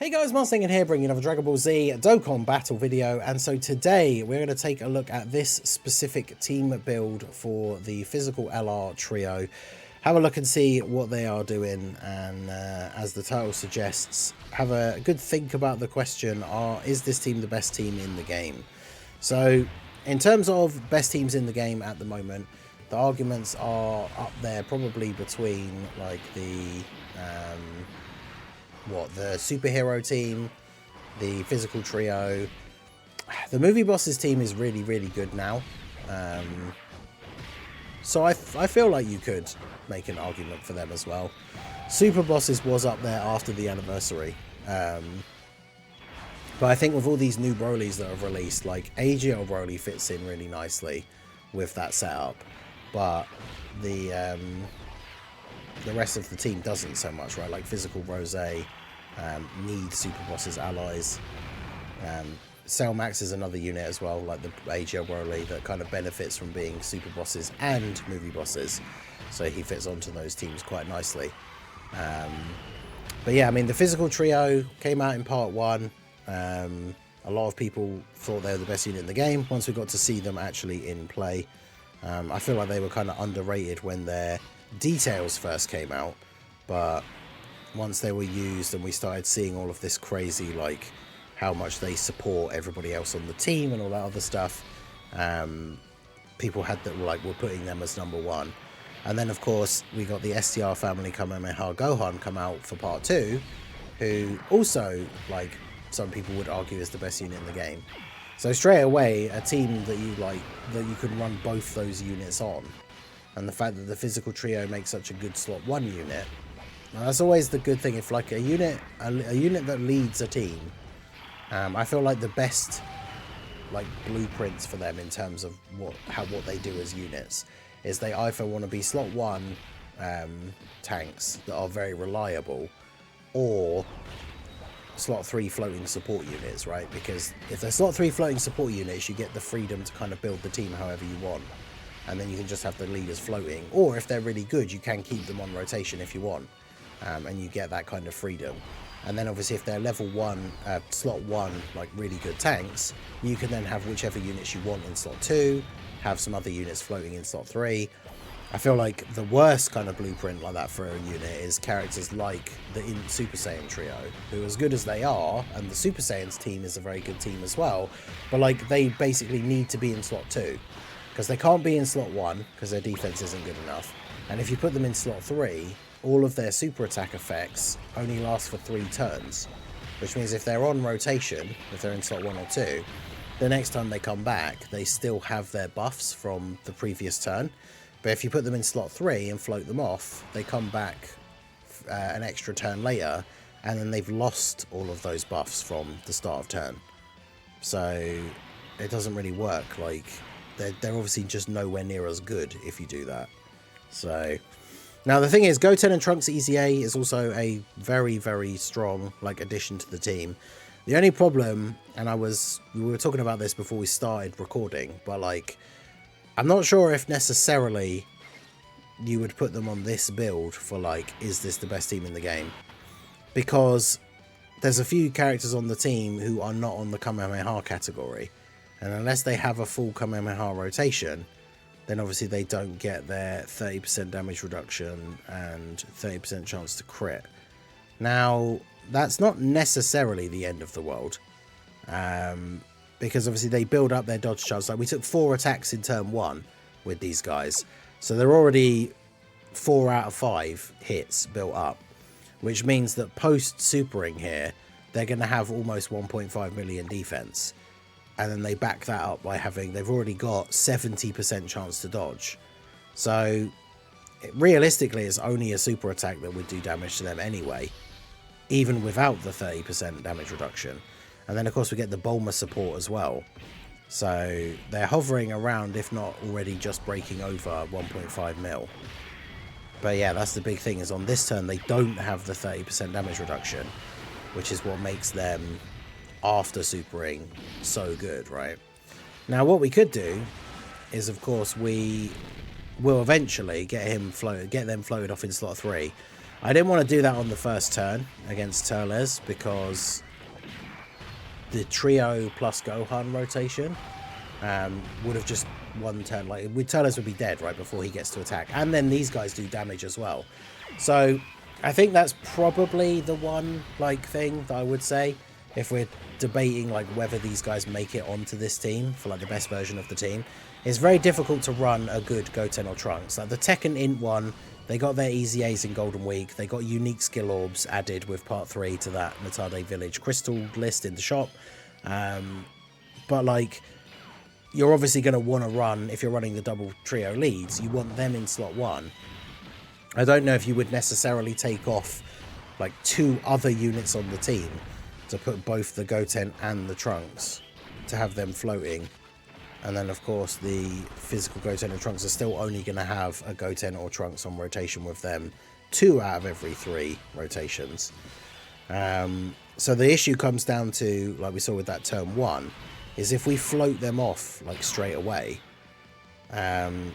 Hey guys, Marsinger here, bringing another Dragon Ball Z Dokkan battle video, and so today we're going to take a look at this specific team build for the physical LR trio, have a look and see what they are doing, and as the title suggests, have a good think about the question, is this team the best team in the game? So in terms of best teams in the game at the moment, the arguments are up there probably between like the the superhero team, the physical trio. The movie bosses team is really good now, so I feel like you could make an argument for them as well. Super bosses was up there after the anniversary, but I think with all these new Brolys that have released, like AGL Broly fits in really nicely with that setup, but the rest of the team doesn't so much, right? Like physical Rose need super bosses allies. Cell Max is another unit as well, like the AGL Broly, that kind of benefits from being super bosses and movie bosses, so he fits onto those teams quite nicely. But yeah, I mean, the physical trio came out in part 1. A lot of people thought they were the best unit in the game once we got to see them actually in play. I feel like they were kind of underrated when their details first came out, but once they were used and we started seeing all of this crazy, like how much they support everybody else on the team and all that other stuff, people had that, like, were putting them as #1. And then of course we got the STR family Kamehameha Gohan come out for part 2, who also, like, some people would argue is the best unit in the game. So straight away, a team that you can run both those units on, and the fact that the physical trio makes such a good slot 1 unit, now that's always the good thing. If like a unit that leads a team, I feel like the best like blueprints for them in terms of what they do as units is they either want to be slot 1 tanks that are very reliable, or slot 3 floating support units, right? Because if they're slot 3 floating support units, you get the freedom to kind of build the team however you want, and then you can just have the leaders floating. Or if they're really good, you can keep them on rotation if you want, and you get that kind of freedom. And then obviously if they're level 1, slot 1, like really good tanks, you can then have whichever units you want in slot 2, have some other units floating in slot 3. I feel like the worst kind of blueprint like that for a unit is characters like the Super Saiyan trio, who, as good as they are, and the Super Saiyans team is a very good team as well, but like they basically need to be in slot 2, because they can't be in slot 1 because their defense isn't good enough. And if you put them in slot 3, all of their super attack effects only last for 3 turns, which means if they're on rotation, if they're in slot 1 or 2, the next time they come back, they still have their buffs from the previous turn. But if you put them in slot 3 and float them off, they come back an extra turn later, and then they've lost all of those buffs from the start of turn. So it doesn't really work. Like, they're obviously just nowhere near as good if you do that. So now the thing is, Goten and Trunks EZA is also a very strong like addition to the team. The only problem, and we were talking about this before we started recording, but like, I'm not sure if necessarily you would put them on this build for like, is this the best team in the game? Because there's a few characters on the team who are not on the Kamehameha category, and unless they have a full Kamehameha rotation, then obviously they don't get their 30% damage reduction and 30% chance to crit. Now, that's not necessarily the end of the world, because obviously they build up their dodge chance. Like, we took 4 attacks in turn 1 with these guys, so they're already 4 out of 5 hits built up, which means that post supering here, they're going to have almost 1.5 million defense. And then they back that up by they've already got 70% chance to dodge. So realistically, it's only a super attack that would do damage to them anyway, even without the 30% damage reduction. And then of course we get the Bulma support as well. So they're hovering around, if not already just breaking over 1.5 mil. But yeah, that's the big thing, is on this turn they don't have the 30% damage reduction, which is what makes them, after supering, so good, right? Now what we could do is, of course, we will eventually get them floated off in slot 3, I didn't want to do that on the first turn against Turles because the trio plus Gohan rotation would have just one turn. Like, Turles would be dead right before he gets to attack. And then these guys do damage as well. So I think that's probably the one like thing that I would say if we're debating like whether these guys make it onto this team for like the best version of the team. It's very difficult to run a good Goten or Trunks. Like the Tekken Int one, they got their easy A's in Golden Week. They got unique skill orbs added with part 3 to that Matade Village crystal list in the shop. But like, you're obviously going to want to run, if you're running the double trio leads, you want them in slot 1. I don't know if you would necessarily take off like 2 other units on the team to put both the Goten and the Trunks to have them floating. And then, of course, the physical Goten and Trunks are still only going to have a Goten or Trunks on rotation with them 2 out of every 3 rotations. So the issue comes down to, like we saw with that turn 1, is if we float them off like straight away, and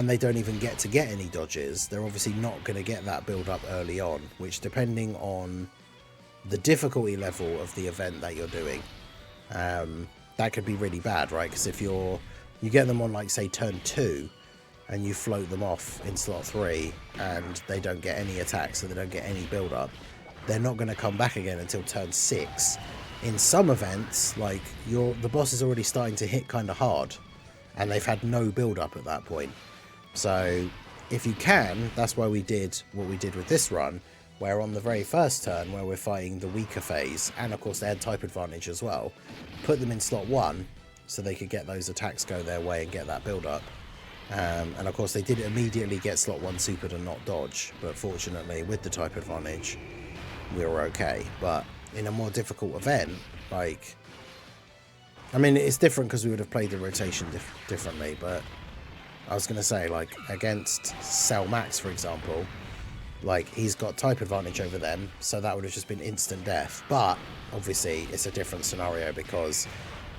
they don't even get any dodges, they're obviously not going to get that build up early on, which, depending on the difficulty level of the event that you're doing, that could be really bad, right? Because if you get them on, like, say, turn 2, and you float them off in slot 3, and they don't get any attacks, so they don't get any build-up, they're not going to come back again until turn 6. In some events, like, the boss is already starting to hit kind of hard, and they've had no build-up at that point. So, if you can, that's why we did what we did with this run, where on the very first turn, where we're fighting the weaker phase, and of course they had type advantage as well, put them in slot 1 so they could get those attacks go their way and get that build up. And of course they did immediately get slot 1 supered and not dodge, but fortunately with the type advantage we were okay. But in a more difficult event, like, I mean, it's different because we would have played the rotation differently, but I was going to say, like, against Cell Max, for example, like, he's got type advantage over them, so that would have just been instant death. But obviously it's a different scenario because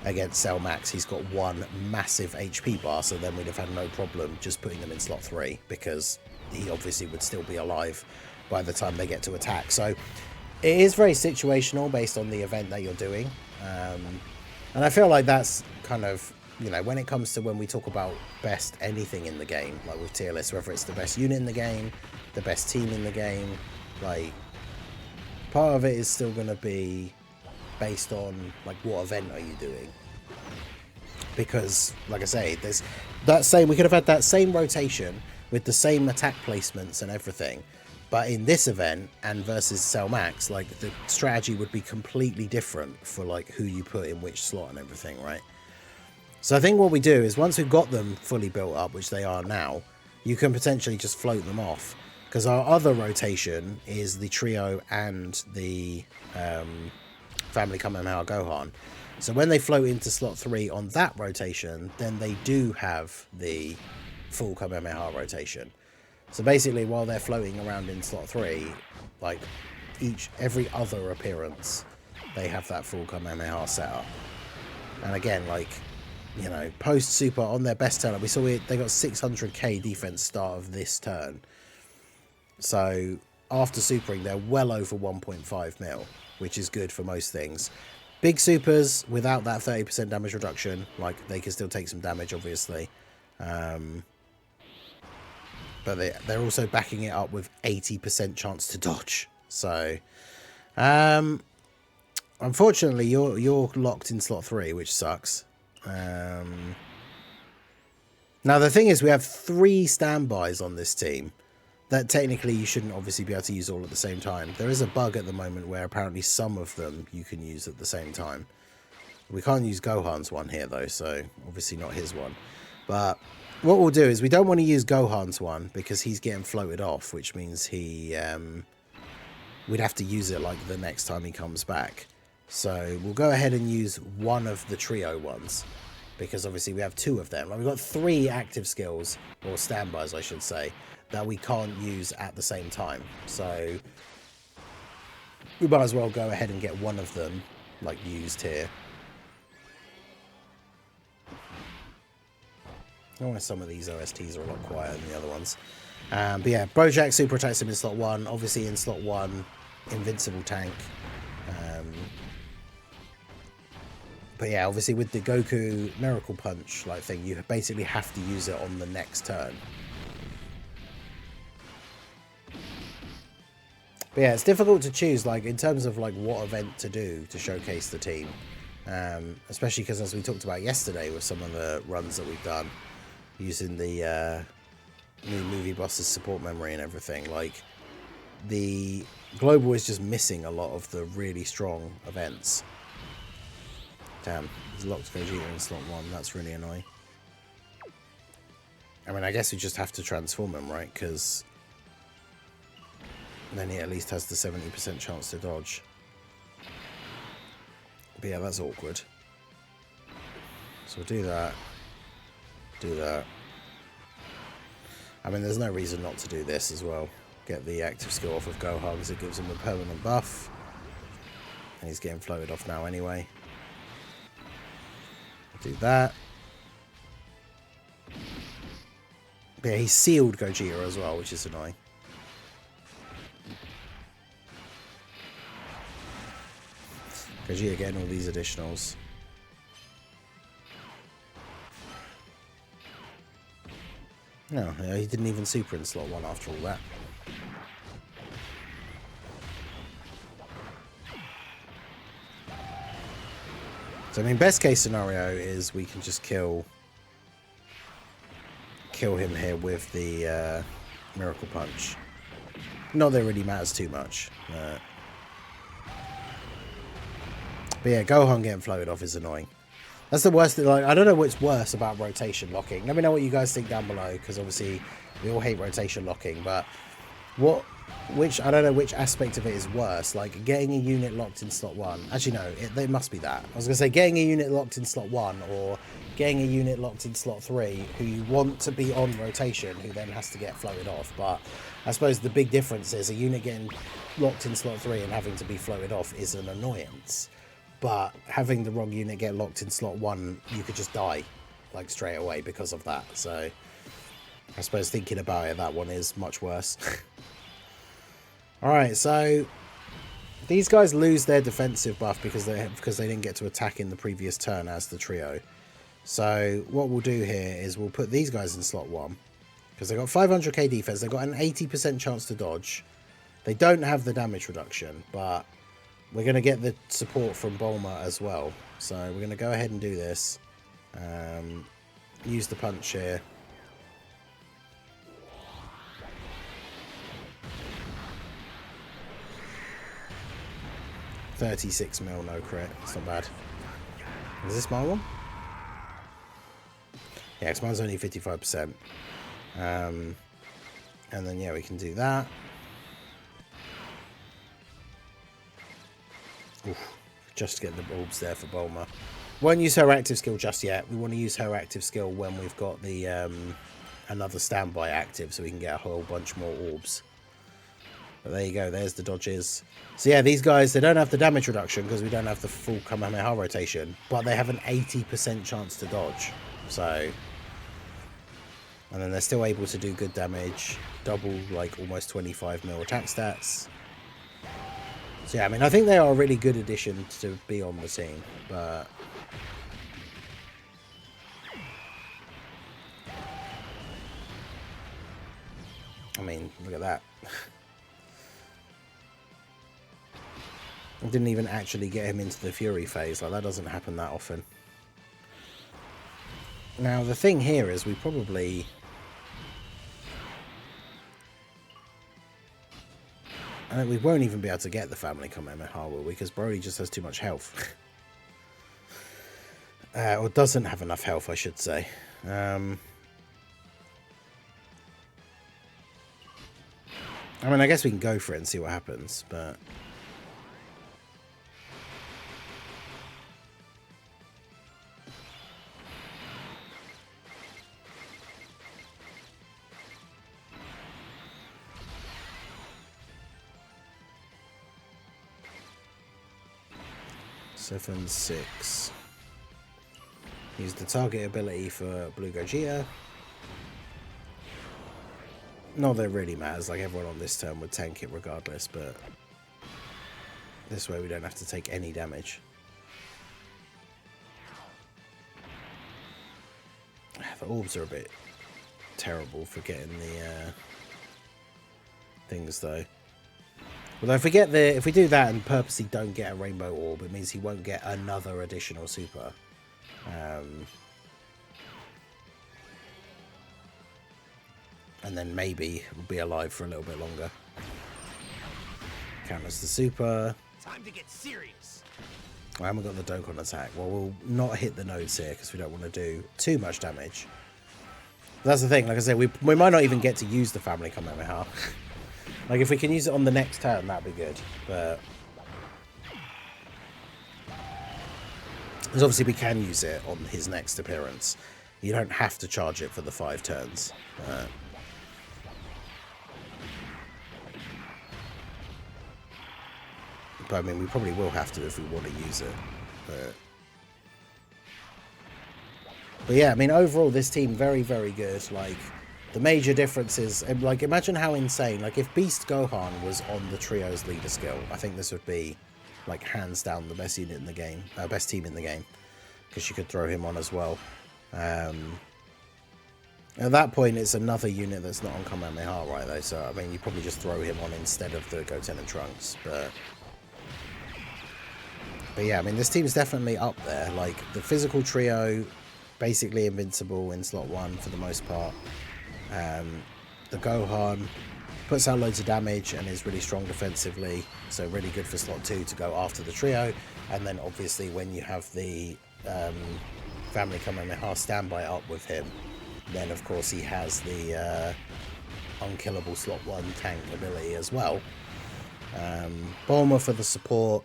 against Cell Max he's got 1 massive HP bar, so then we'd have had no problem just putting them in slot 3 because he obviously would still be alive by the time they get to attack. So it is very situational based on the event that you're doing, and I feel like that's kind of, you know, when it comes to when we talk about best anything in the game, like with tier lists, whether it's the best unit in the game, the best team in the game, like, part of it is still going to be based on, like, what event are you doing? Because, like I say, there's that same, we could have had that same rotation with the same attack placements and everything, but in this event and versus Cell Max, like, the strategy would be completely different for, like, who you put in which slot and everything, right? So I think what we do is, once we've got them fully built up, which they are now, you can potentially just float them off. Because our other rotation is the trio and the Family Kamehameha Gohan. So when they float into slot 3 on that rotation, then they do have the full Kamehameha rotation. So basically, while they're floating around in slot 3, like, every other appearance, they have that full Kamehameha setup. And again, like, you know, post super on their best turn, we saw they got 600k defense start of this turn. So after supering, they're well over 1.5 mil, which is good for most things. Big supers without that 30% damage reduction, like, they can still take some damage, obviously. But they're also backing it up with 80% chance to dodge. So, unfortunately, you're locked in slot 3, which sucks. Now, the thing is, we have 3 standbys on this team that technically you shouldn't obviously be able to use all at the same time. There is a bug at the moment where apparently some of them you can use at the same time. We can't use Gohan's one here, though, so obviously not his one. But what we'll do is, we don't want to use Gohan's one because he's getting floated off, which means we'd have to use it, like, the next time he comes back. So we'll go ahead and use one of the trio ones, because obviously we have 2 of them. Like, we've got 3 active skills, or standbys I should say, that we can't use at the same time. So we might as well go ahead and get one of them, like, used here. I wonder if some of these OSTs are a lot quieter than the other ones. But yeah, Bojack super attacks him in slot 1. Obviously in slot 1, Invincible Tank. But yeah, obviously with the Goku Miracle Punch like thing, you basically have to use it on the next turn. But yeah, it's difficult to choose, like, in terms of, like, what event to do to showcase the team. Especially because, as we talked about yesterday with some of the runs that we've done, using the new movie bosses support memory and everything, like, the Global is just missing a lot of the really strong events. Damn, he's locked Vegeta in slot 1, that's really annoying. I mean, I guess we just have to transform him, right? Because then he at least has the 70% chance to dodge. But yeah, that's awkward. So we'll do that. Do that. I mean, there's no reason not to do this as well. Get the active skill off of Gohan because it gives him a permanent buff. And he's getting floated off now anyway. Do that. But yeah, he's sealed Gogeta as well, which is annoying. Gogeta getting all these additionals. No, yeah, he didn't even super in slot 1 after all that. So I mean, best case scenario is we can just kill him here with the Miracle Punch. Not that it really matters too much. But yeah, Gohan getting floated off is annoying. That's the worst thing. Like, I don't know what's worse about rotation locking. Let me know what you guys think down below, because obviously we all hate rotation locking. But I don't know which aspect of it is worse. Like getting a unit locked in slot 1. Actually, no, it must be that. I was gonna say getting a unit locked in slot 1, or getting a unit locked in slot 3 who you want to be on rotation, who then has to get floated off. But I suppose the big difference is a unit getting locked in slot 3 and having to be floated off is an annoyance. But having the wrong unit get locked in slot 1, you could just die, like, straight away because of that. So, I suppose thinking about it, that one is much worse. Alright, so these guys lose their defensive buff because they didn't get to attack in the previous turn as the trio. So, what we'll do here is we'll put these guys in slot 1. Because they've got 500k defense, they've got an 80% chance to dodge. They don't have the damage reduction, but we're going to get the support from Bulma as well. So we're going to go ahead and do this. Use the punch here. $36 mil, no crit. It's not bad. Is this my one? Yeah, because mine's only 55%. And then, yeah, we can do that. Oof, just to get the orbs there for Bulma. Won't use her active skill just yet. We want to use her active skill when we've got the another standby active, so we can get a whole bunch more orbs. But there you go, there's the dodges. So yeah, these guys, they don't have the damage reduction because we don't have the full Kamehameha rotation, but they have an 80% chance to dodge. So, and then they're still able to do good damage, double, like, almost 25 mil attack stats. So yeah, I mean, I think they are a really good addition to be on the team, but I mean, look at that. I didn't even actually get him into the Fury phase. Like, that doesn't happen that often. Now, the thing here is we probably... we won't even be able to get the family Kamehameha, will we? Because Brody just has too much health. Or doesn't have enough health, I should say. I mean, I guess we can go for it and see what happens, but... Seven, 6. Use the target ability for Blue Gogeta. Not that it really matters, like everyone on this turn would tank it regardless, but this way we don't have to take any damage. The orbs are a bit terrible for getting the things though. Although if we do that and purposely don't get a rainbow orb, it means he won't get another additional super. And then maybe we'll be alive for a little bit longer. Counters the super. Time to get serious. I haven't got the Dokkan attack. Well, we'll not hit the nodes here because we don't want to do too much damage. But that's the thing. Like I said, we might not even get to use the family Kamehameha. Like if we can use it on the next turn, that'd be good. But because obviously we can use it on his next appearance. You don't have to charge it for the 5 turns. But I mean, we probably will have to if we want to use it. But yeah, I mean, overall, this team, very, very good. Like, the major difference is, like, imagine how insane. Like, if Beast Gohan was on the trio's leader skill, I think this would be, like, hands down the best unit in the game. Best team in the game. Because you could throw him on as well. At that point, it's another unit that's not on Kamehameha, right, though. So, I mean, you probably just throw him on instead of the Goten and Trunks. But yeah, I mean, this team's definitely up there. Like, the physical trio, basically invincible in slot 1 for the most part. The Gohan puts out loads of damage and is really strong defensively. So really good for slot 2 to go after the trio. And then obviously when you have the family Kamehameha standby up with him, then of course he has the unkillable slot 1 tank ability as well. Bulma for the support.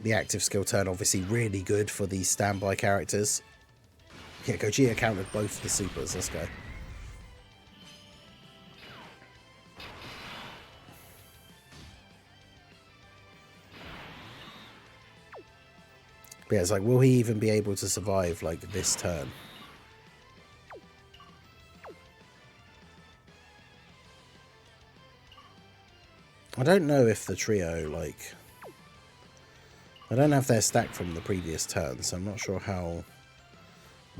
The active skill turn obviously really good for these standby characters. Yeah, Gogeta countered both the supers. Let's go. But yeah, it's like, will he even be able to survive like this turn? I don't know if the trio, like, I don't have their stack from the previous turn, so I'm not sure how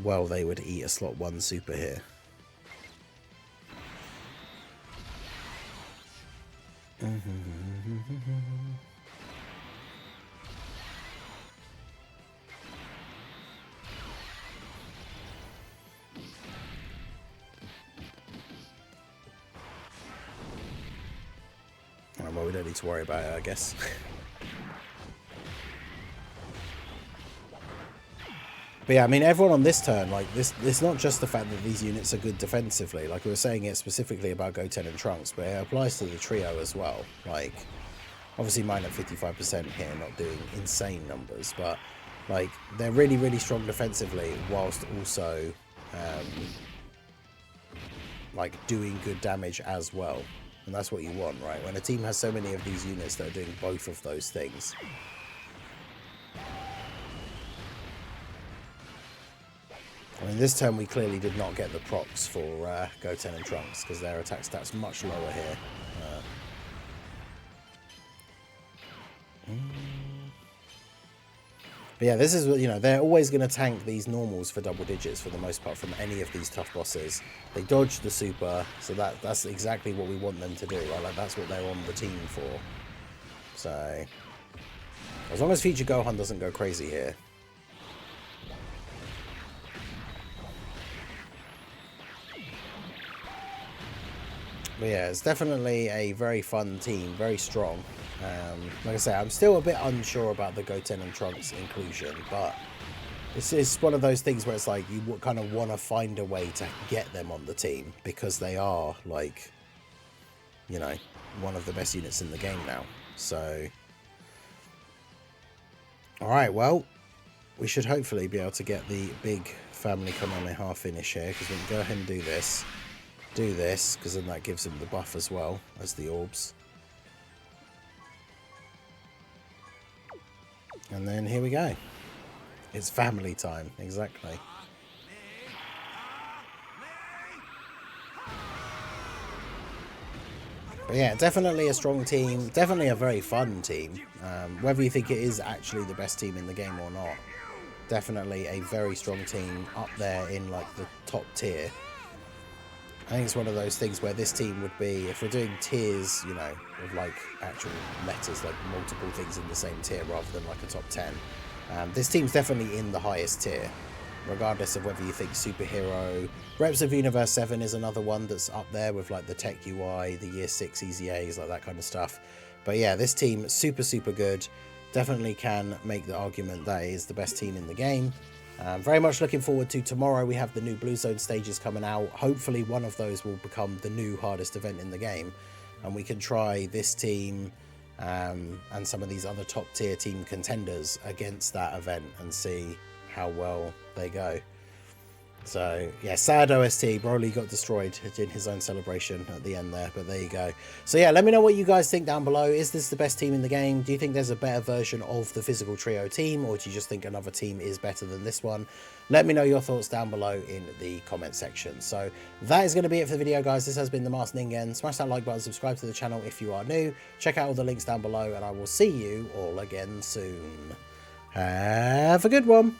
well they would eat a slot 1 super here. Well, we don't need to worry about it, I guess. But yeah, I mean, everyone on this turn, like, it's not just the fact that these units are good defensively. Like, we were saying it specifically about Goten and Trunks, but it applies to the trio as well. Like, obviously mine at 55% here, not doing insane numbers, but, like, they're really, really strong defensively, whilst also, like, doing good damage as well. And that's what you want, right? When a team has so many of these units that are doing both of those things. I mean, this turn we clearly did not get the procs for Goten and Trunks, because their attack stats much lower here. But yeah, this is, you know, they're always going to tank these normals for double digits for the most part from any of these tough bosses. They dodge the super, so that's exactly what we want them to do, right? Like, that's what they're on the team for. So, as long as Future Gohan doesn't go crazy here. But yeah, it's definitely a very fun team, very strong. Like I say, I'm still a bit unsure about the Goten and Trunks inclusion, but it's one of those things where it's like you kind of want to find a way to get them on the team because they are, like, you know, one of the best units in the game now. So, alright, well, we should hopefully be able to get the big family Kamehameha finish here, because we can go ahead and do this, because then that gives him the buff as well as the orbs. And then here we go. It's family time, exactly. But yeah, definitely a strong team. Definitely a very fun team. Whether you think it is actually the best team in the game or not. Definitely a very strong team up there in like the top tier. I think it's one of those things where this team would be, if we're doing tiers, you know, of like actual letters, like multiple things in the same tier rather than like a top 10. This team's definitely in the highest tier, regardless of whether you think superhero. Reps of Universe 7 is another one that's up there with like the tech UI, the year 6 Easy A's, like that kind of stuff. But yeah, this team, super, super good. Definitely can make the argument that it is the best team in the game. Very much looking forward to tomorrow. We have the new Blue Zone stages coming out. Hopefully one of those will become the new hardest event in the game. And we can try this team and some of these other top tier team contenders against that event and see how well they go. So yeah, sad OST. Broly got destroyed in his own celebration at the end there, but there you go. So yeah, let me know what you guys think down below. Is this the best team in the game? Do you think there's a better version of the physical trio team, or do you just think another team is better than this one? Let me know your thoughts down below in the comment section. So that is going to be it for the video, guys. This has been the Masked Ningen. Smash that like button, subscribe to the channel if you are new. Check out all the links down below, and I will see you all again soon. Have a good one.